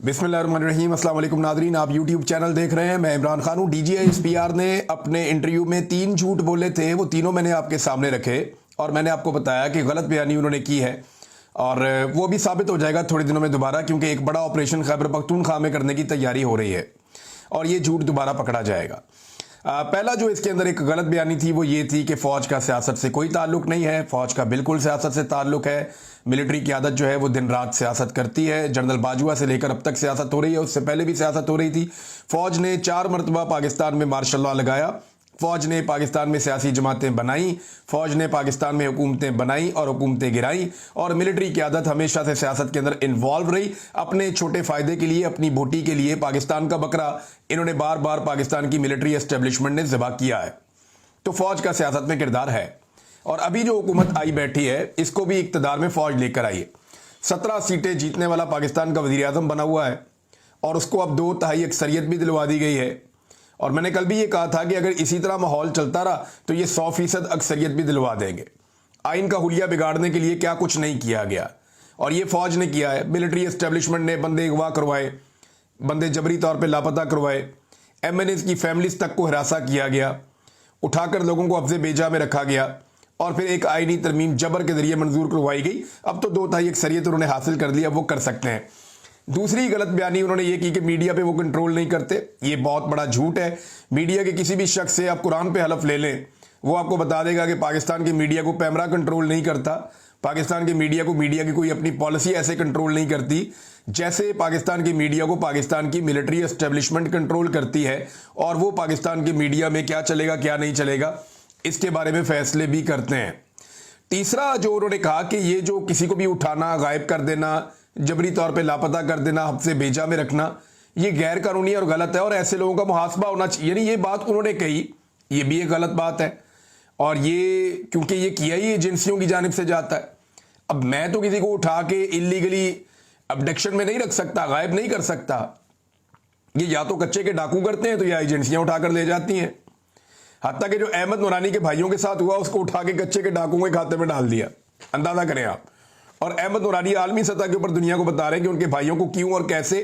बिस्मिल्लाहिर्रहमानिर्रहीम। अस्सलाम वालेकुम नादरीन, आप यूट्यूब चैनल देख रहे हैं। मैं इमरान खान हूँ। DGI-SPR ने अपने इंटरव्यू में 3 झूठ बोले थे, वो तीनों मैंने आपके सामने रखे और मैंने आपको बताया कि गलत बयानी उन्होंने की है और वो भी साबित हो जाएगा थोड़े दिनों में दोबारा, क्योंकि एक बड़ा ऑपरेशन खैबर पख्तूनख्वा में करने की तैयारी हो रही है और ये झूठ दोबारा पकड़ा जाएगा। पहला जो इसके अंदर एक गलत बयानी थी वो ये थी कि फ़ौज का सियासत से कोई ताल्लुक नहीं है। फ़ौज का बिल्कुल सियासत से ताल्लुक है। मिलिट्री क़यादत जो है वो दिन रात सियासत करती है। जनरल बाजवा से लेकर अब तक सियासत हो रही है, उससे पहले भी सियासत हो रही थी। फ़ौज ने 4 मरतबा पाकिस्तान में मार्शल लॉ लगाया। फ़ौज ने पाकिस्तान में सियासी जमातें बनाई, फ़ौज ने पाकिस्तान में हुकूमतें बनाई और हुकूमतें गिराई, और मिलिट्री क़यादत हमेशा से सियासत के अंदर इन्वॉल्व रही। अपने छोटे फ़ायदे के लिए, अपनी बोटी के लिए पाकिस्तान का बकरा इन्होंने बार बार पाकिस्तान की मिलिट्री एस्टेब्लिशमेंट ने ज़िबा किया है। तो फ़ौज का सियासत में किरदार है। और अभी जो हुकूमत आई बैठी है इसको भी इक़्तिदार में फ़ौज लेकर आई है। 17 सीटें जीतने वाला पाकिस्तान का वज़ीर आज़म बना हुआ है और उसको अब 2/3 अक्सरियत भी दिलवा दी गई है। और मैंने कल भी ये कहा था कि अगर इसी तरह माहौल चलता रहा तो ये 100% अक्सरियत भी दिलवा देंगे। आइन का हुलिया बिगाड़ने के लिए क्या कुछ नहीं किया गया और ये फ़ौज ने किया है। मिलिट्री एस्टेब्लिशमेंट ने बंदे अगवा करवाए, बंदे जबरी तौर पे लापता करवाए, MNAs की फैमिलीज तक को हिरासा किया गया, उठाकर लोगों को अफ़ज़े बेजा में रखा गया और फिर एक आइनी तरमीम जबर के जरिए मंजूर करवाई गई। अब तो 2/3 अक्सरियत उन्होंने हासिल कर लिया, वो कर सकते हैं। दूसरी गलत बयानी उन्होंने ये की कि मीडिया पे वो कंट्रोल नहीं करते। ये बहुत बड़ा झूठ है। मीडिया के किसी भी शख्स से आप कुरान पे हलफ ले लें, वो आपको बता देगा कि पाकिस्तान की मीडिया को पैमरा कंट्रोल नहीं करता। पाकिस्तान की मीडिया को मीडिया की कोई अपनी पॉलिसी ऐसे कंट्रोल नहीं करती जैसे पाकिस्तान की मीडिया को पाकिस्तान की मिलिट्री एस्टेब्लिशमेंट कंट्रोल करती है, और वो पाकिस्तान की मीडिया में क्या चलेगा क्या नहीं चलेगा इसके बारे में फैसले भी करते हैं। तीसरा जो उन्होंने कहा कि ये जो किसी को भी उठाना, गायब कर देना, जबरी तौर पे लापता कर देना, हफ्ते बेजा में रखना, ये गैर कानूनी और गलत है और ऐसे लोगों का मुहासबा होना चाहिए। यानी ये बात उन्होंने कही, ये भी एक गलत बात है और ये क्योंकि ये किया ही एजेंसियों की जानिब से जाता है। अब मैं तो किसी को उठा के इलीगली अबडक्शन में नहीं रख सकता, गायब नहीं कर सकता। ये या तो कच्चे के डाकू करते हैं तो या एजेंसियां उठाकर ले जाती हैं। हत्ता कि जो अहमद नूरानी के भाइयों के साथ हुआ उसको उठा के कच्चे के डाकुओं के खाते में डाल दिया। अंदाजा करें आप। और अहमद नूरानी आलमी सतह के ऊपर दुनिया को बता रहे हैं कि उनके भाइयों को क्यों और कैसे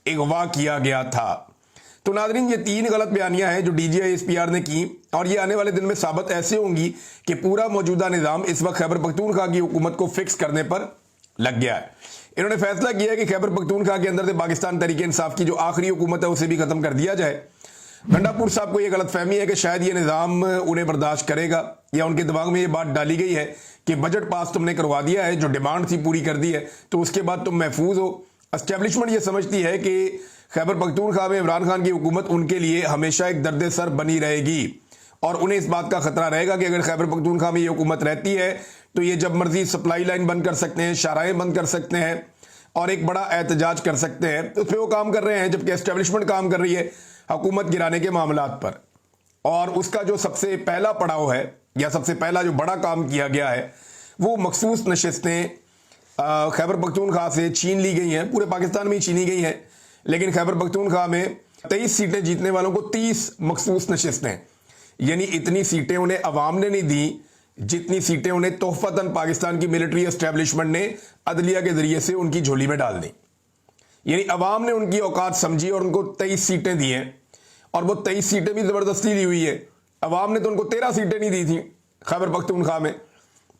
अगवा किया गया था। तो नाज़रीन, ये 3 गलत बयानियां हैं जो DGI-SPR ने की और ये आने वाले दिन में साबित ऐसे होंगी कि पूरा मौजूदा निज़ाम इस वक्त खैबर पख्तूनख्वा की हुकूमत को फिक्स करने पर लग गया है। इन्होंने फैसला किया है कि खैबर पख्तूनख्वा के अंदर से पाकिस्तान तहरीक इंसाफ की जो आखिरी हुकूमत है उसे भी खत्म कर दिया जाए। गंडापुर साहब को यह गलत फहमी है कि शायद ये निज़ाम उन्हें बर्दाश्त करेगा, या उनके दिमाग में ये बात डाली गई है कि बजट पास तुमने करवा दिया है, जो डिमांड थी पूरी कर दी है, तो उसके बाद तुम महफूज हो। एस्टेब्लिशमेंट ये समझती है कि खैबर पख्तूनख्वा में इमरान खान की हुकूमत उनके लिए हमेशा एक दर्द सर बनी रहेगी और उन्हें इस बात का खतरा रहेगा कि अगर खैबर पख्तूनख्वा में ये हुकूमत रहती है तो ये जब मर्जी सप्लाई लाइन बंद कर सकते हैं, शाहराहें बंद कर सकते हैं और एक बड़ा एहतजाज कर सकते हैं। उस पर वो काम कर रहे हैं, जबकि एस्टेब्लिशमेंट काम कर रही है हुकूमत गिराने के मामलात पर। और उसका जो सबसे पहला पड़ाव है या सबसे पहला जो बड़ा काम किया गया है वो मखसूस नशिस्तें खैबर पख्तूनख्वा से छीन ली गई हैं। पूरे पाकिस्तान में ही छीनी गई हैं, लेकिन खैबर पख्तूनख्वा में 23 सीटें जीतने वालों को 30 मखसूस नशिस्तें, यानी इतनी सीटें उन्हें अवाम ने नहीं दी जितनी सीटें उन्हें तोहफतन पाकिस्तान की मिलिट्री एस्टेब्लिशमेंट ने अदलिया के जरिए से उनकी झोली में डाल दी। यानी अवाम ने उनकी औकात समझी और उनको 23 सीटें दी हैं, और वो 23 सीटें भी ज़बरदस्ती दी हुई है। अवाम ने तो उनको 13 सीटें नहीं दी थी खैबर पख्तूनख्वा में,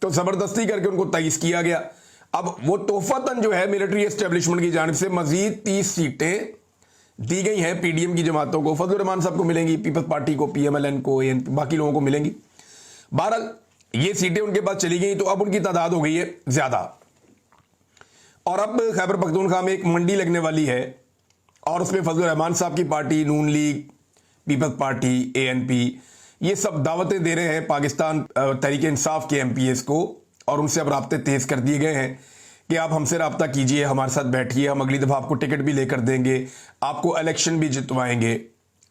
तो ज़बरदस्ती करके उनको 23 किया गया। अब वो तोहफतन जो है मिलिट्री एस्टेब्लिशमेंट की जानिब से मजीद 30 सीटें दी गई हैं PDM की जमातों को। फजल रहमान साहब को मिलेंगी, पीपल्स पार्टी को, PMLN को, बाकी लोगों को मिलेंगी। बहरहाल ये सीटें उनके पास चली गई तो अब उनकी तादाद हो गई है ज़्यादा, और अब खैबर पख्तूनख्वा में एक मंडी लगने वाली है और उसमें फजल रहमान साहब की पार्टी, नून लीग, पीपल्स पार्टी, ANP, ये सब दावतें दे रहे हैं पाकिस्तान तहरीक इंसाफ के MPs को, और उनसे अब राब्ते तेज़ कर दिए गए हैं कि आप हमसे रब्ता कीजिए, हमारे साथ बैठिए, हम अगली दफ़ा आपको टिकट भी लेकर देंगे, आपको इलेक्शन भी जितवाएंगे।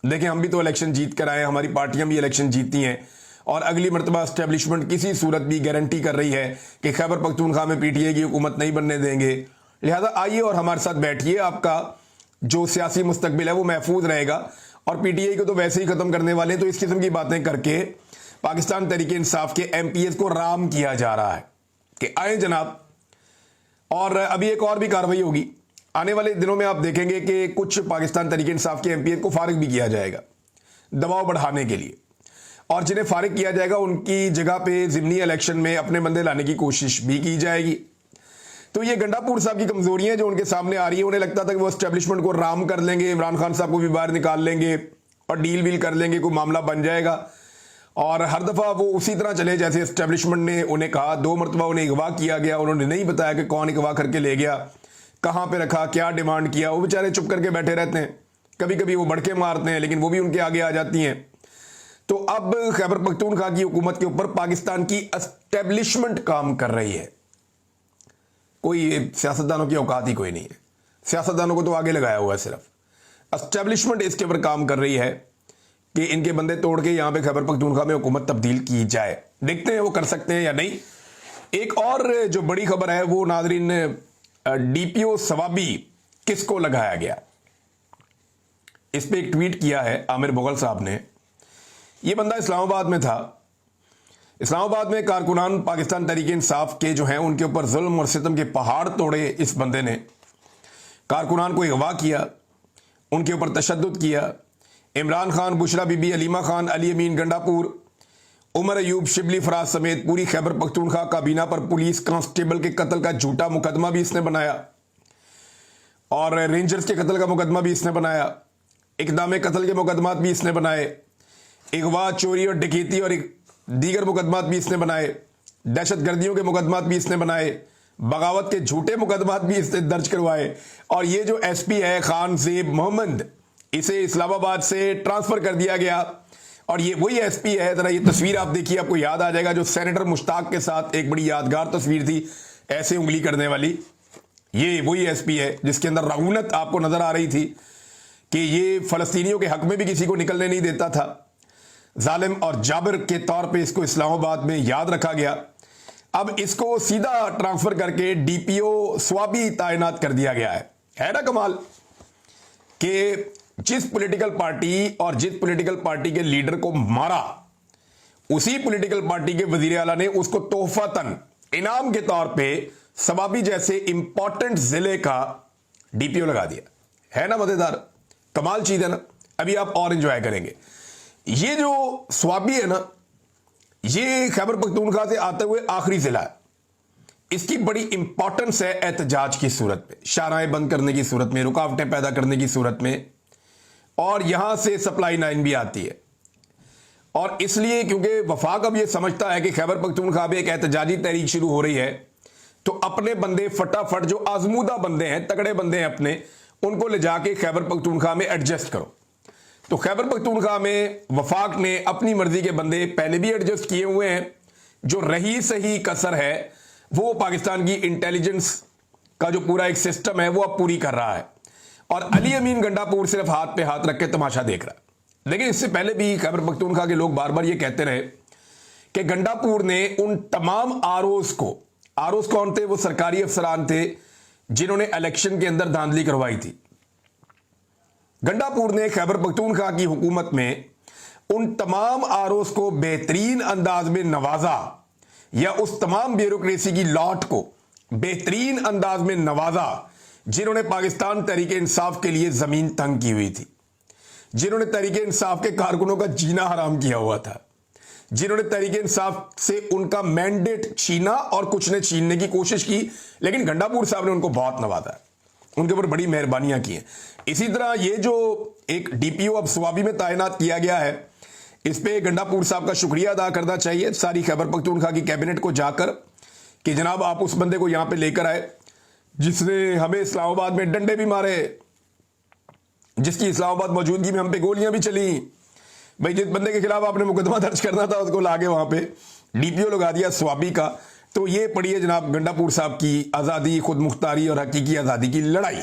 देखें, हम भी तो इलेक्शन जीत कर आए हैं, हमारी पार्टियां भी इलेक्शन जीती हैं, और अगली मरतबा एस्टेब्लिशमेंट किसी सूरत भी गारंटी कर रही है कि खैबर पख्तूनख्वा में PTI की हुकूमत नहीं बनने देंगे। लिहाजा आइए और हमारे साथ बैठिए, आपका जो सियासी मुस्तकबिल है वो महफूज रहेगा। और PTI को तो वैसे ही ख़त्म करने वाले हैं, तो इस किस्म की बातें करके पाकिस्तान तहरीक इंसाफ के MPs को राम किया जा रहा है कि आए जनाब। और अभी एक और भी कार्रवाई होगी। آنے والے دنوں میں آپ دیکھیں گے کہ کچھ پاکستان تحریک انصاف کے ایم پی کو فارغ بھی کیا جائے گا دباؤ بڑھانے کے لیے، اور جنہیں فارغ کیا جائے گا ان کی جگہ پہ ضمنی الیکشن میں اپنے بندے لانے کی کوشش بھی کی جائے گی۔ تو یہ گنڈا پور صاحب کی کمزوریاں جو ان کے سامنے آ رہی ہیں، انہیں لگتا تھا کہ وہ اسٹیبلشمنٹ کو رام کر لیں گے، عمران خان صاحب کو بھی باہر نکال لیں گے اور ڈیل ویل کر لیں گے، کوئی معاملہ بن جائے گا، اور ہر دفعہ وہ اسی طرح چلے جیسے اسٹیبلشمنٹ نے انہیں کہا۔ 2 مرتبہ انہیں اغوا کیا گیا، انہوں نے نہیں بتایا کہ کون اغوا کر کے لے گیا، کہاں پہ رکھا، کیا ڈیمانڈ کیا، وہ بیچارے چپ کر کے بیٹھے رہتے ہیں، کبھی کبھی وہ بڑکے مارتے ہیں لیکن وہ بھی ان کے آگے آ جاتی ہیں۔ تو اب خیبر پختونخوا کی حکومت کے اوپر پاکستان کی اسٹیبلشمنٹ کام کر رہی ہے، کوئی سیاستدانوں کی اوقات ہی کوئی نہیں ہے، سیاستدانوں کو تو آگے لگایا ہوا ہے، صرف اسٹیبلشمنٹ اس کے اوپر کام کر رہی ہے کہ ان کے بندے توڑ کے یہاں پہ خیبر پختونخوا میں حکومت تبدیل کی جائے۔ دیکھتے ہیں وہ کر سکتے ہیں یا نہیں۔ ایک اور جو بڑی خبر ہے وہ ناظرین، ڈی پی او ثوابی کس کو لگایا گیا، اس پہ ایک ٹویٹ کیا ہے عامر مغل صاحب نے۔ یہ بندہ اسلام آباد میں تھا، اسلام آباد میں کارکنان پاکستان تحریک انصاف کے جو ہیں ان کے اوپر ظلم اور ستم کے پہاڑ توڑے اس بندے نے، کارکنان کو اغوا کیا، ان کے اوپر تشدد کیا۔ عمران خان، بشرا بی بی، علیمہ خان، علی امین گنڈا پور، عمر ایوب، شبلی فراز سمیت پوری خیبر پختونخوا کابینہ پر پولیس کانسٹیبل کے قتل کا جھوٹا مقدمہ بھی اس نے بنایا، اور رینجرز کے قتل کا مقدمہ بھی اس نے بنایا، اقدام قتل کے مقدمات بھی اس نے بنائے، اغوا، چوری اور ڈکیتی اور دیگر مقدمات بھی اس نے بنائے، دہشت گردیوں کے مقدمات بھی اس نے بنائے، بغاوت کے جھوٹے مقدمات بھی اس نے درج کروائے۔ اور یہ جو ایس پی ہے خان زیب محمد، اسے اسلام آباد سے ٹرانسفر کر دیا گیا، اور یہ وہی ایس پی ہے، ذرا یہ تصویر آپ دیکھیے، آپ کو یاد آ جائے گا، جو سینیٹر مشتاق کے ساتھ ایک بڑی یادگار تصویر تھی ایسے انگلی کرنے والی، یہ وہی ایس پی ہے جس کے اندر رعونت آپ کو نظر آ رہی تھی کہ یہ فلسطینیوں کے حق میں بھی کسی کو نکلنے نہیں دیتا تھا۔ ظالم اور جابر کے طور پہ اس کو اسلام آباد میں یاد رکھا گیا۔ اب اس کو سیدھا ٹرانسفر کر کے ڈی پی او ثوابی تعینات کر دیا گیا ہے نا کمال، کہ جس پولیٹیکل پارٹی اور جس پولیٹیکل پارٹی کے لیڈر کو مارا، اسی پولیٹیکل پارٹی کے وزیر اعلیٰ نے اس کو تحفتاً انعام کے طور پہ ثوابی جیسے امپورٹنٹ ضلع کا ڈی پی او لگا دیا ہے نا۔ مزیدار کمال چیز ہے نا، ابھی آپ اور انجوائے کریں گے۔ یہ جو ثوابی ہے نا، یہ خیبر پختونخوا سے آتے ہوئے آخری ضلع ہے، اس کی بڑی امپورٹنس ہے احتجاج کی صورت میں، شاہراہیں بند کرنے کی صورت میں، رکاوٹیں پیدا کرنے کی صورت میں، اور یہاں سے سپلائی لائن بھی آتی ہے۔ اور اس لیے کیونکہ وفاق اب یہ سمجھتا ہے کہ خیبر پختونخوا میں ایک احتجاجی تحریک شروع ہو رہی ہے، تو اپنے بندے فٹافٹ جو آزمودہ بندے ہیں، تگڑے بندے ہیں اپنے، ان کو لے جا کے خیبر پختونخوا میں ایڈجسٹ کرو۔ تو خیبر پختونخوا میں وفاق نے اپنی مرضی کے بندے پہلے بھی ایڈجسٹ کیے ہوئے ہیں، جو رہی صحیح کسر ہے وہ پاکستان کی انٹیلیجنس کا جو پورا ایک سسٹم ہے وہ اب پوری کر رہا ہے، اور علی امین گنڈا پور صرف ہاتھ پہ ہاتھ رکھ کے تماشا دیکھ رہا ہے۔ لیکن اس سے پہلے بھی خیبر پختونخوا کے لوگ بار بار یہ کہتے رہے کہ گنڈا پور نے ان تمام آروز کون تھے؟ وہ سرکاری افسران تھے جنہوں نے الیکشن کے اندر دھاندلی کروائی تھی۔ گنڈا پور نے خیبر پختونخوا کی حکومت میں ان تمام آروز کو بہترین انداز میں نوازا، یا اس تمام بیوروکریسی کی لاٹ کو بہترین انداز میں نوازا جنہوں نے پاکستان تحریک انصاف کے لیے زمین تنگ کی ہوئی تھی، جنہوں نے تحریک انصاف کے کارکنوں کا جینا حرام کیا ہوا تھا، جنہوں نے تحریک انصاف سے ان کا مینڈیٹ چھینا اور کچھ نے چھیننے کی کوشش کی، لیکن گنڈا پور صاحب نے ان کو بہت نوازا ہے، ان کے اوپر بڑی مہربانیاں کی ہیں۔ اسی طرح یہ جو ایک ڈی پی او اب ثوابی میں تعینات کیا گیا ہے، اس پہ گنڈا پور صاحب کا شکریہ ادا کرنا چاہیے ساری خیبر پختونخوا کی کیبنٹ کو جا کر، کہ جناب آپ اس بندے کو یہاں پہ لے کر آئے جس نے ہمیں اسلام آباد میں ڈنڈے بھی مارے، جس کی اسلام آباد موجودگی میں ہم پہ گولیاں بھی چلیں۔ بھائی جس بندے کے خلاف آپ نے مقدمہ درج کرنا تھا اس کو لا کے وہاں پہ ڈی پی او لگا دیا ثوابی کا۔ تو یہ پڑھی ہے جناب گنڈا پور صاحب کی آزادی، خود مختاری اور حقیقی آزادی کی لڑائی۔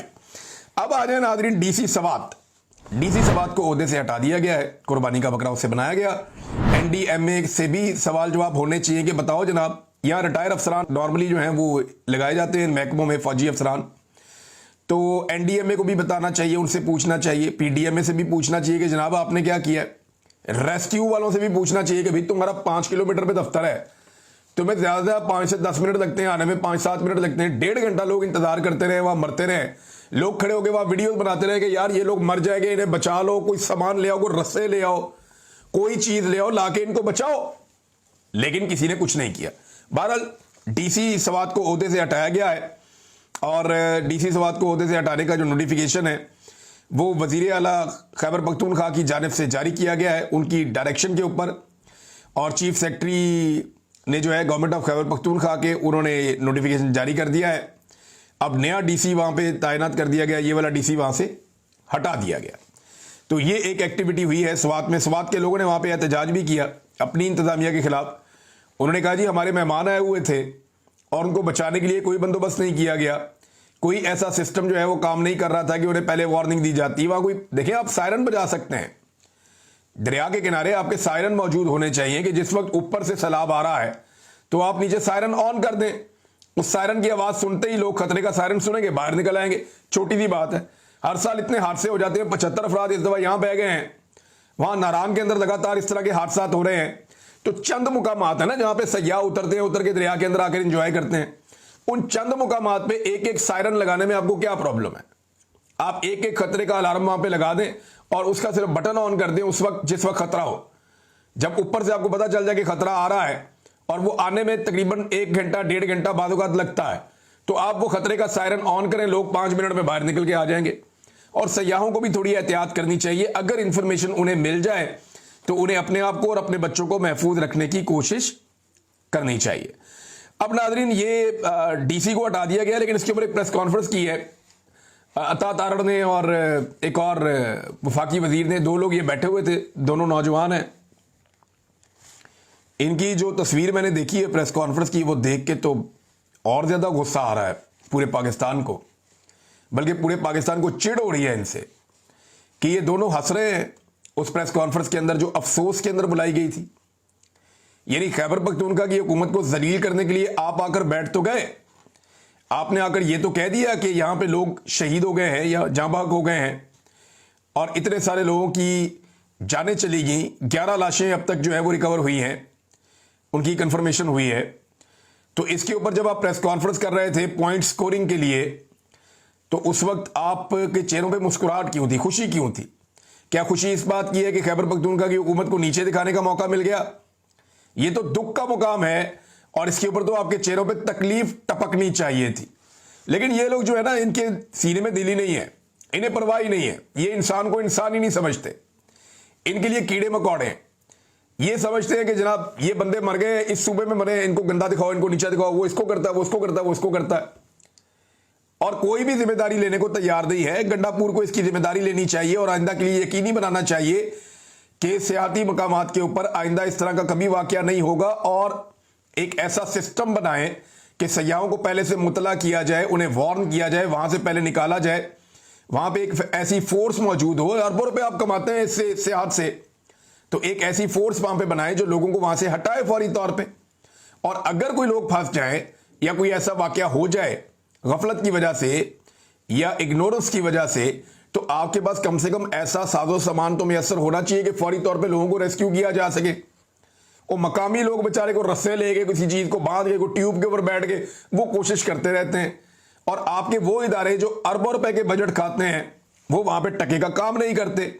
اب آ جائیں ناظرین ڈی سی سوات کو عہدے سے ہٹا دیا گیا ہے، قربانی کا بکرا اسے بنایا گیا۔ این ڈی ایم اے سے بھی سوال جواب ہونے چاہیے کہ بتاؤ جناب، یہاں ریٹائر افسران نارملی جو ہیں وہ لگائے جاتے ہیں محکموں میں، فوجی افسران، تو این ڈی ایم اے کو بھی بتانا چاہیے، ان سے پوچھنا چاہیے، پی ڈی ایم اے سے بھی پوچھنا چاہیے کہ جناب آپ نے کیا کیا ہے، ریسکیو والوں سے بھی پوچھنا چاہیے کہ بھئی تمہارا 5 کلومیٹر پہ دفتر ہے، تمہیں زیادہ 5 سے 10 منٹ لگتے ہیں آنے میں، 5-7 منٹ لگتے ہیں، 1.5 گھنٹہ لوگ انتظار کرتے رہے، وہاں مرتے رہے، लोग खड़े होकर वहां वीडियोस बनाते रहे कि यार ये लोग मर जाएंगे, इन्हें बचा लो, कोई सामान ले आओ, कोई रस्से ले आओ, कोई चीज ले आओ, लाके इनको बचाओ। लेकिन किसी ने कुछ नहीं किया। बहरहाल डीसी स्वात को ओहदे से हटाया गया है और डीसी स्वात को ओहदे से हटाने का जो नोटिफिकेशन है वो वजीर आला खैबर पख्तूनख्वा की जानिब से जारी किया गया है उनकी डायरेक्शन के ऊपर। और चीफ सेक्रेटरी ने जो है गवर्नमेंट ऑफ खैबर पख्तूनख्वा के उन्होंने नोटिफिकेशन जारी कर दिया है। अब नया डीसी वहाँ पे तैनात कर दिया गया, ये वाला डीसी वहाँ से हटा दिया गया। तो ये एक एक्टिविटी हुई है स्वात में। स्वात के लोगों ने वहाँ पे एहतजाज भी किया अपनी इंतजामिया के खिलाफ। उन्होंने कहा जी हमारे मेहमान आए हुए थे और उनको बचाने के लिए कोई बंदोबस्त नहीं किया गया, कोई ऐसा सिस्टम जो है वो काम नहीं कर रहा था कि उन्हें पहले वार्निंग दी जाती। वहाँ कोई देखिए, आप सायरन बजा सकते हैं, दरिया के किनारे आपके सायरन मौजूद होने चाहिए कि जिस वक्त ऊपर से सैलाब आ रहा है तो आप नीचे सायरन ऑन कर दें। उस सायरन की आवाज सुनते ही लोग खतरे का सायरन सुनेंगे, बाहर निकल आएंगे। छोटी सी बात है, हर साल इतने हादसे हो जाते हैं। 75 अफराद इस दफा यहां बह गए हैं, वहां नारायण के अंदर लगातार इस तरह के हादसा हो रहे हैं। तो चंद मुकामात है ना जहां पे सयाह उतरते हैं, उतर के दरिया के अंदर आकर एंजॉय करते हैं। उन चंद मुकामात पे एक एक सायरन लगाने में आपको क्या प्रॉब्लम है? आप एक एक खतरे का अलार्म वहां पे लगा दें और उसका सिर्फ बटन ऑन कर दें उस वक्त जिस वक्त खतरा हो। जब ऊपर से आपको पता चल जाए कि खतरा आ रहा है और वो आने में तकरीबन 1 घंटा 1.5 घंटा बाद लगता है, तो आप वो खतरे का सायरन ऑन करें, लोग 5 मिनट में बाहर निकल के आ जाएंगे। और सयाहों को भी थोड़ी एहतियात करनी चाहिए। अगर इंफॉर्मेशन उन्हें मिल जाए तो उन्हें अपने आप को और अपने बच्चों को महफूज रखने की कोशिश करनी चाहिए। अब नाज़रीन, ये डीसी को हटा दिया गया, लेकिन इसके ऊपर एक प्रेस कॉन्फ्रेंस की है अता तारड़ ने और एक और वफाकी वजीर ने। 2 लोग ये बैठे हुए थे, दोनों नौजवान हैं। इनकी जो तस्वीर मैंने देखी है प्रेस कॉन्फ्रेंस की, वो देख के तो और ज्यादा गुस्सा आ रहा है पूरे पाकिस्तान को, बल्कि पूरे पाकिस्तान को चिढ़ हो रही है इनसे कि ये दोनों हंस रहे हैं उस प्रेस कॉन्फ्रेंस के अंदर जो अफसोस के अंदर बुलाई गई थी। यानी खैबर पख्तूनख्वा की हुकूमत को जलील करने के लिए आप आकर बैठ तो गए, आपने आकर ये तो कह दिया कि यहां पे लोग शहीद हो गए हैं या जांबाग हो गए हैं और इतने सारे लोगों की जानें चली गई। 11 लाशें अब तक जो है वो रिकवर हुई हैं, उनकी कंफर्मेशन हुई है। तो इसके ऊपर जब आप प्रेस कॉन्फ्रेंस कर रहे थे पॉइंट स्कोरिंग के लिए, तो उस वक्त आपके चेहरों पे मुस्कुराहट क्यों थी, खुशी क्यों थी? क्या खुशी इस बात की है कि खैबर पख्तूनख्वा की हुकूमत को नीचे दिखाने का मौका मिल गया? ये तो दुख का मुकाम है और इसके ऊपर तो आपके चेहरों पे तकलीफ टपकनी चाहिए थी। लेकिन ये लोग जो है ना, इनके सीने में दिल ही नहीं है, इन्हें परवाह ही नहीं है। ये इंसान को इंसान ही नहीं समझते, इनके लिए कीड़े मकौड़े हैं। ये समझते हैं कि जनाब ये बंदे मर गए, इस सूबे में मरे, इनको गंदा दिखाओ, इनको नीचा दिखाओ, वो इसको करता है, वो इसको करता है, वो इसको करता है। और कोई भी जिम्मेदारी लेने को तैयार नहीं है। गंडापुर को इसकी जिम्मेदारी लेनी चाहिए और आइंदा के लिए यकीनी बनाना चाहिए कि सियाती मकामात के ऊपर आइंदा इस तरह का कभी वाकया नहीं होगा। और एक ऐसा सिस्टम बनाएं कि सयाहों को पहले से मुतला किया जाए, उन्हें वार्न किया जाए, वहां से पहले निकाला जाए। वहां पे एक ऐसी फोर्स मौजूद हो, अरबों रुपए आप कमाते हैं इससे सियाहत से, तो एक ऐसी फोर्स वहां पे बनाए जो लोगों को वहां से हटाए फौरी तौर पे। और अगर कोई लोग फंस जाए या कोई ऐसा वाकया हो जाए गफलत की वजह से या इग्नोरेंस की वजह से, तो आपके पास कम से कम ऐसा साजो सामान तो मैसर होना चाहिए कि फौरी तौर पे लोगों को रेस्क्यू किया जा सके। वो मकामी लोग बेचारे को रस्से लेके किसी चीज को बांध के कोई ट्यूब के ऊपर बैठ के वो कोशिश करते रहते हैं, और आपके वो इदारे जो अरबों रुपए के बजट खाते हैं वो वहां पे टके का काम नहीं करते।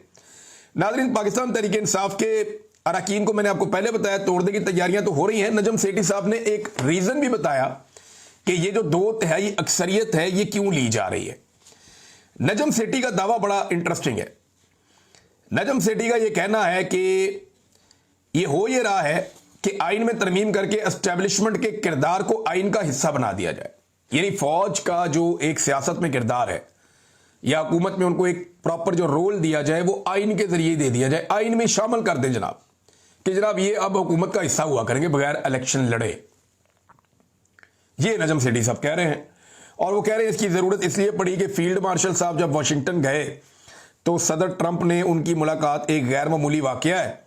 नाज़रीन, पाकिस्तान तहरीक इंसाफ के अरकान को मैंने आपको पहले बताया तोड़ने की तैयारियां तो हो रही हैं। नजम सेठी साहब ने एक रीजन भी बताया कि ये जो 2/3 अक्सरियत है ये क्यों ली जा रही है। नजम सेठी का दावा बड़ा इंटरेस्टिंग है। नजम सेठी का ये कहना है कि ये हो ये रहा है कि आइन में तरमीम करके एस्टेब्लिशमेंट के किरदार को आइन का हिस्सा बना दिया जाए। यानी फौज का जो एक सियासत में किरदार है या हुकूमत में उनको एक प्रॉपर जो रोल दिया जाए वो आइन के जरिए दे दिया जाए, आइन में शामिल कर दें जनाब कि जनाब ये अब हुकूमत का हिस्सा हुआ करेंगे बगैर इलेक्शन लड़े। ये नजम सेठी साहब कह रहे हैं। और वो कह रहे हैं इसकी जरूरत इसलिए पड़ी कि फील्ड मार्शल साहब जब वाशिंगटन गए तो सदर ट्रंप ने उनकी मुलाकात एक गैर मामूली वाकया है,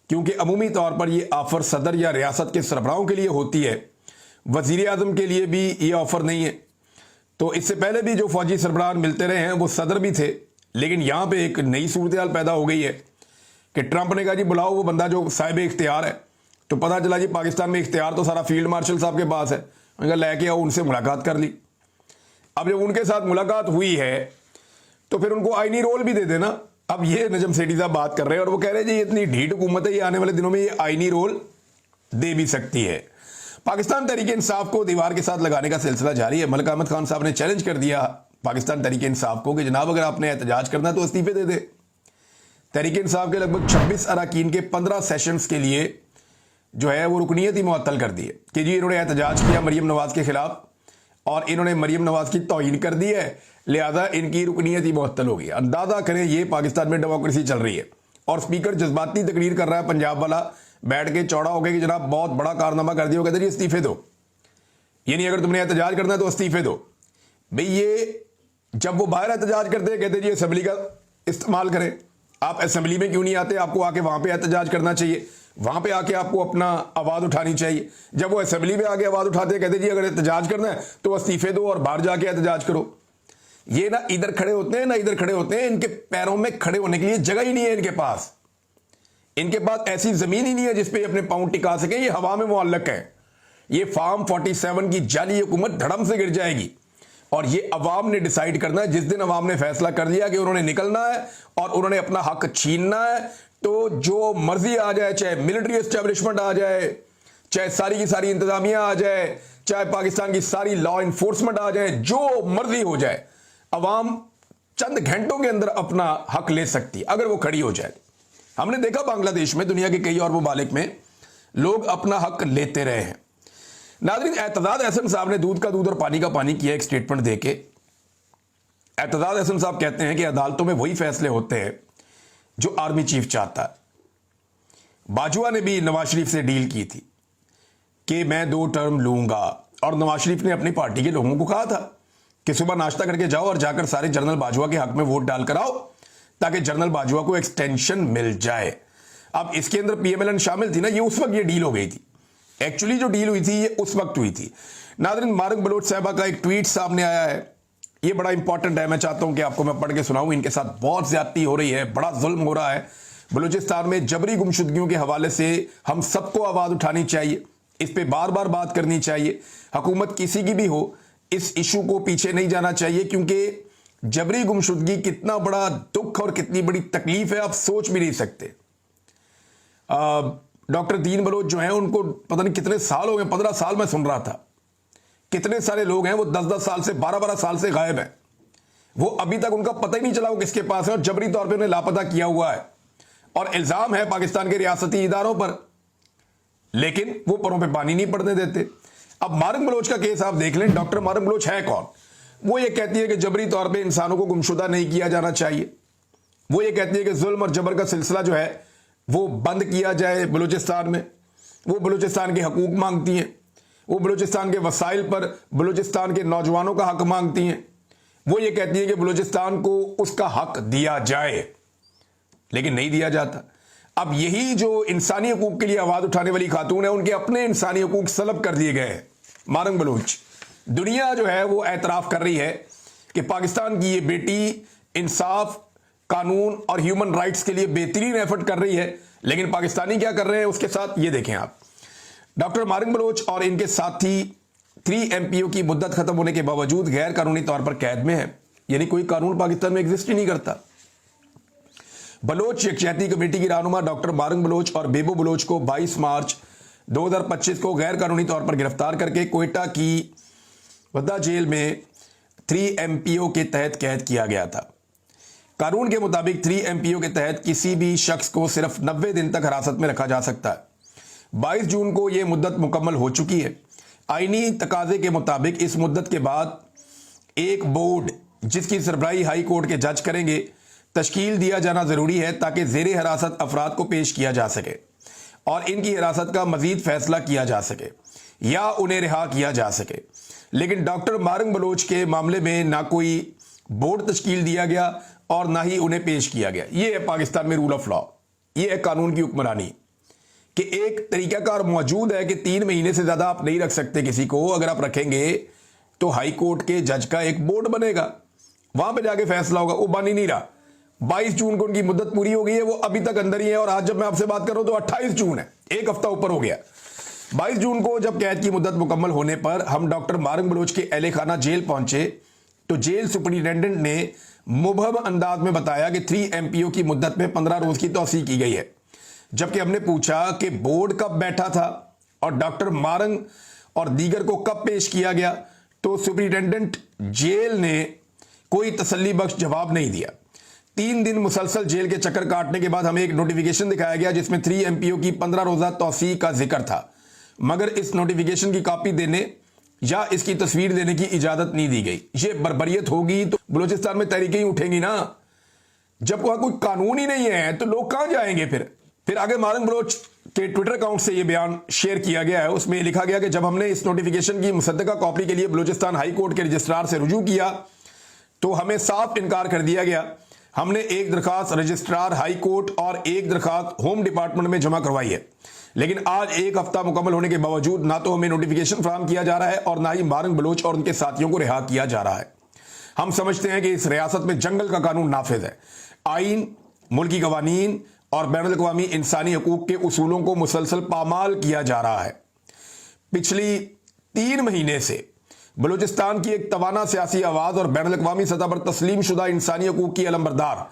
क्योंकि अमूमी तौर पर यह ऑफर सदर या रियासत के सरबराहों के लिए होती है, वजीर आजम के लिए भी ये ऑफर नहीं है। तो इससे पहले भी जो फौजी सरबराह मिलते रहे हैं वो सदर भी थे, लेकिन यहां पे एक नई सूरत हाल पैदा हो गई है कि ट्रंप ने कहा जी बुलाओ वो बंदा जो साहिब इख्तियार है। तो पता चला जी पाकिस्तान में इख्तियार तो सारा फील्ड मार्शल साहब के पास है। उन्होंने कहा लेके आओ, उनसे मुलाकात कर ली। اب جب ان کے ساتھ ملاقات ہوئی ہے تو پھر ان کو آئینی رول بھی دے دینا. اب یہ نجم سیٹھی صاحب بات کر رہے ہیں اور وہ کہہ رہے ہیں جی یہ اتنی ڈھیٹ حکومت ہے, یہ آنے والے دنوں میں یہ آئینی رول دے بھی سکتی ہے. پاکستان تحریک انصاف کو دیوار کے ساتھ لگانے کا سلسلہ جاری ہے. ملک احمد خان صاحب نے چیلنج کر دیا پاکستان تحریک انصاف کو کہ جناب اگر آپ نے احتجاج کرنا ہے تو استعفے دے دے. تحریک انصاف کے لگ بھگ 26 اراکین کے 15 سیشنز کے لیے جو ہے وہ رکنیت ہی معطل کر دی ہے کہ جی انہوں نے احتجاج کیا مریم نواز کے خلاف اور انہوں نے مریم نواز کی توہین کر دی ہے, لہذا ان کی رکنیت ہی معطل ہو گئی. اندازہ کریں یہ پاکستان میں ڈیموکریسی چل رہی ہے اور اسپیکر جذباتی تقریر کر رہا ہے پنجاب والا بیٹھ کے چوڑا ہو گیا کہ جناب بہت بڑا کارنامہ کر دیا. وہ کہتے ہیں جی استعفے دو, یعنی اگر تم نے احتجاج کرنا ہے تو استعفے دو. بھئی یہ جب وہ باہر احتجاج کرتے ہیں کہتے ہیں جی اسمبلی کا استعمال کریں. آپ اسمبلی میں کیوں نہیں آتے؟ آپ کو آ کے وہاں پہ احتجاج کرنا چاہیے, وہاں پہ آ کے آپ کو اپنا آواز اٹھانی چاہیے. جب وہ اسمبلی میں آ کے آواز اٹھاتے ہیں کہتے ہیں جی اگر احتجاج کرنا ہے تو استعفے دو اور باہر جا کے احتجاج کرو. یہ نہ ادھر کھڑے ہوتے ہیں نہ ادھر کھڑے ہوتے ہیں, ان کے پیروں میں کھڑے ہونے کے لیے جگہ ہی نہیں ہے. ان کے پاس ایسی زمین ہی نہیں ہے جس پہ اپنے پاؤں ٹکا سکیں. یہ ہوا میں معلق ہے. یہ فارم 47 کی جعلی حکومت دھڑم سے گر جائے گی اور یہ عوام نے ڈیسائیڈ کرنا ہے. جس دن عوام نے فیصلہ کر لیا کہ انہوں نے نکلنا ہے اور انہوں نے اپنا حق چھیننا ہے تو جو مرضی آ جائے, چاہے ملٹری اسٹیبلشمنٹ آ جائے, چاہے ساری کی ساری انتظامیہ آ جائے, چاہے پاکستان کی ساری لا انفورسمنٹ آ جائے, جو مرضی ہو جائے, عوام چند گھنٹوں کے اندر اپنا حق لے سکتی اگر وہ کھڑی ہو جائے. ہم نے دیکھا بنگلہ دیش میں, دنیا کے کئی اور ممالک میں لوگ اپنا حق لیتے رہے ہیں. ناظرین, اعتزاز احسن صاحب نے دودھ کا دودھ اور پانی کا پانی کیا ایک سٹیٹمنٹ دے کے. اعتزاز احسن صاحب کہتے ہیں کہ عدالتوں میں وہی فیصلے ہوتے ہیں جو آرمی چیف چاہتا ہے. باجوہ نے بھی نواز شریف سے ڈیل کی تھی کہ میں 2 ٹرم لوں گا اور نواز شریف نے اپنی پارٹی کے لوگوں کو کہا تھا کہ صبح ناشتہ کر کے جاؤ اور جا کر سارے جنرل باجوہ کے حق میں ووٹ ڈال کر آؤ تاکہ جنرل باجوہ کو ایکسٹینشن مل جائے. اب اس کے اندر پی ایم ایل این شامل تھی نا, یہ اس وقت یہ ڈیل ہو گئی تھی. ایکچولی جو ڈیل ہوئی تھی یہ اس وقت ہوئی تھی. ناظرین, مارنگ بلوچ صاحبہ کا ایک ٹویٹ سامنے آیا ہے. یہ بڑا امپورٹنٹ ہے, میں چاہتا ہوں کہ آپ کو میں پڑھ کے سناؤں. ان کے ساتھ بہت زیادتی ہو رہی ہے, بڑا ظلم ہو رہا ہے. بلوچستان میں جبری گمشدگیوں کے حوالے سے ہم سب کو آواز اٹھانی چاہیے, اس پہ بار بار بات کرنی چاہیے. حکومت کسی کی بھی ہو اس ایشو کو پیچھے نہیں جانا چاہیے, کیونکہ جبری گمشدگی کتنا بڑا دکھ اور کتنی بڑی تکلیف ہے آپ سوچ بھی نہیں سکتے. ڈاکٹر دین بلوچ جو ہیں ان کو پتہ نہیں کتنے سال ہو گئے, 15 سال میں سن رہا تھا. کتنے سارے لوگ ہیں وہ 10 سال سے 12 سال سے غائب ہیں. وہ ابھی تک ان کا پتہ ہی نہیں چلا وہ کس کے پاس ہے اور جبری طور پہ انہیں لاپتہ کیا ہوا ہے اور الزام ہے پاکستان کے ریاستی اداروں پر, لیکن وہ پروں پہ پانی نہیں پڑنے دیتے. اب مارنگ بلوچ کا کیس آپ دیکھ لیں. ڈاکٹر مارنگ بلوچ ہے کون؟ وہ یہ کہتی ہے کہ جبری طور پہ انسانوں کو گمشدہ نہیں کیا جانا چاہیے. وہ یہ کہتی ہے کہ ظلم اور جبر کا سلسلہ جو ہے وہ بند کیا جائے بلوچستان میں. وہ بلوچستان کے حقوق مانگتی ہیں, وہ بلوچستان کے وسائل پر بلوچستان کے نوجوانوں کا حق مانگتی ہیں. وہ یہ کہتی ہیں کہ بلوچستان کو اس کا حق دیا جائے, لیکن نہیں دیا جاتا. اب یہی جو انسانی حقوق کے لیے آواز اٹھانے والی خاتون ہے, ان کے اپنے انسانی حقوق سلب کر دیے گئے ہیں. مارنگ بلوچ, دنیا جو ہے وہ اعتراف کر رہی ہے کہ پاکستان کی یہ بیٹی انصاف, قانون اور ہیومن رائٹس کے لیے بہترین ایفرٹ کر رہی ہے, لیکن پاکستانی کیا کر رہے ہیں اس کے ساتھ یہ دیکھیں آپ. ڈاکٹر مارنگ بلوچ اور ان کے ساتھی 3 MPO کی مدت ختم ہونے کے باوجود غیر قانونی طور پر قید میں ہے, یعنی کوئی قانون پاکستان میں ایگزسٹ ہی نہیں کرتا. بلوچ یکجہتی کمیٹی کی رہنما ڈاکٹر مارنگ بلوچ اور بیبو بلوچ کو 22 مارچ 2025 کو غیر قانونی طور پر گرفتار کر کے کوئٹہ کی ودا جیل میں 3 MPO کے تحت قید کیا گیا تھا. قانون کے مطابق 3 MPO کے تحت کسی بھی شخص کو صرف 90 دن تک حراست میں رکھا جا سکتا ہے. 22 جون کو یہ مدت مکمل ہو چکی ہے. آئینی تقاضے کے مطابق اس مدت کے بعد ایک بورڈ جس کی سربراہی ہائی کورٹ کے جج کریں گے تشکیل دیا جانا ضروری ہے تاکہ زیر حراست افراد کو پیش کیا جا سکے اور ان کی حراست کا مزید فیصلہ کیا جا سکے یا انہیں رہا کیا جا سکے. لیکن ڈاکٹر مارنگ بلوچ کے معاملے میں نہ کوئی بورڈ تشکیل دیا گیا اور نہ ہی انہیں پیش کیا گیا. یہ ہے پاکستان میں رول آف لا, یہ ہے قانون کی حکمرانی کہ ایک طریقہ کار موجود ہے کہ 3 مہینے سے زیادہ آپ نہیں رکھ سکتے کسی کو. اگر آپ رکھیں گے تو ہائی کورٹ کے جج کا ایک بورڈ بنے گا, وہاں پہ جا کے فیصلہ ہوگا. وہ بن ہی نہیں رہا. 22 جون کو ان کی مدت پوری ہو گئی ہے, وہ ابھی تک اندر ہی ہے اور آج جب میں آپ سے بات کر رہا ہوں تو 28 جون ہے, ایک ہفتہ اوپر ہو گیا. 22 جون کو جب قید کی مدت مکمل ہونے پر ہم ڈاکٹر مارنگ بلوچ کے اہل خانہ جیل پہنچے तो जेल सुपरिटेंडेंट ने मुबहम अंदाज में बताया कि 3 MPO की मुद्दत में 15 रोज की तौसीह की गई है। जबकि हमने पूछा कि बोर्ड कब बैठा था और डॉक्टर मारंग और दीगर को कब पेश किया गया, तो सुपरिटेंडेंट जेल ने कोई तसल्ली बख्श जवाब नहीं दिया। 3 दिन मुसलसल जेल के चक्कर काटने के बाद हमें एक नोटिफिकेशन दिखाया गया जिसमें 3 MPO की 15 रोजा तौसीह का जिक्र था, मगर इस नोटिफिकेशन की कॉपी देने या इसकी तस्वीर देने की इजाजत नहीं दी गई। ये बर्बरियत होगी तो बलूचिस्तान में तहरीकें ही उठेंगी ना। जब वहां कोई कानून ही नहीं है तो लोग कहां जाएंगे फिर आगे मारंग बलोच के ट्विटर अकाउंट से यह बयान शेयर किया गया है। उसमें लिखा गया कि जब हमने इस नोटिफिकेशन की मुसद्दका कॉपी के लिए बलूचिस्तान हाई कोर्ट के रजिस्ट्रार से रुजू किया तो हमें साफ इनकार कर दिया गया। हमने एक दरखास्त रजिस्ट्रार हाई कोर्ट और एक दरखास्त होम डिपार्टमेंट में जमा करवाई है, लेकिन आज 1 हफ्ता मुकम्मल होने के बावजूद ना तो हमें नोटिफिकेशन फराहम किया जा रहा है और ना ही मारंग बलोच और उनके साथियों को रिहा किया जा रहा है। हम समझते हैं कि इस रियासत में जंगल का कानून नाफिज है। आइन, मुल्की कवानीन और बैनुल-अक़वामी इंसानी हकूक के उसूलों को मुसलसल पामाल किया जा रहा है। पिछली 3 महीने से बलूचिस्तान की एक तवाना सियासी आवाज और बैनुल-अक़वामी सतह पर तस्लीम शुदा इंसानी हकूक की अलमबरदार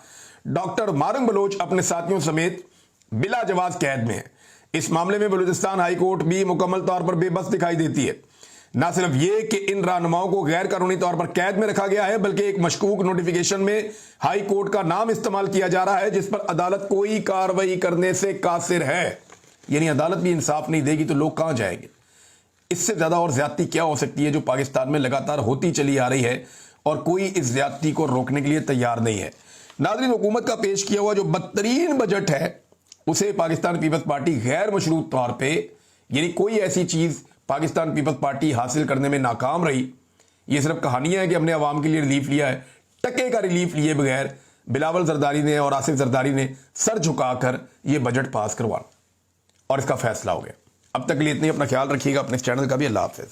डॉक्टर मारंग बलोच अपने साथियों समेत बिला जवाज कैद में है। इस मामले में बलूचिस्तान हाई कोर्ट भी मुकम्मल तौर पर बेबस दिखाई देती है। न सिर्फ ये कि इन रहनुमाओं को गैर कानूनी तौर पर कैद में रखा गया है, बल्कि एक मशकूक नोटिफिकेशन में हाई कोर्ट का नाम इस्तेमाल किया जा रहा है जिस पर अदालत कोई कार्रवाई करने से कासिर है। यानी अदालत भी इंसाफ नहीं देगी तो लोग कहां जाएंगे। इससे ज्यादा और ज्यादती क्या हो सकती है जो पाकिस्तान में लगातार होती चली आ रही है और कोई इस ज्यादती को रोकने के लिए तैयार नहीं है। नाज़रीन, हुकूमत का पेश किया हुआ जो बदतरीन बजट है उसे पाकिस्तान पीपल्स पार्टी गैर मशरूत तौर पे, यानी कोई ऐसी चीज पाकिस्तान पीपल्स पार्टी हासिल करने में नाकाम रही। ये सिर्फ कहानियां हैं कि हमने अवाम के लिए रिलीफ लिया है। टके का रिलीफ लिए बगैर बिलावल जरदारी ने और आसिफ जरदारी ने सर झुकाकर यह बजट पास करवा और इसका फैसला हो गया। अब तक के लिए इतनी, अपना ख्याल रखिएगा, अपने चैनल का भी। अल्लाह हाफिज।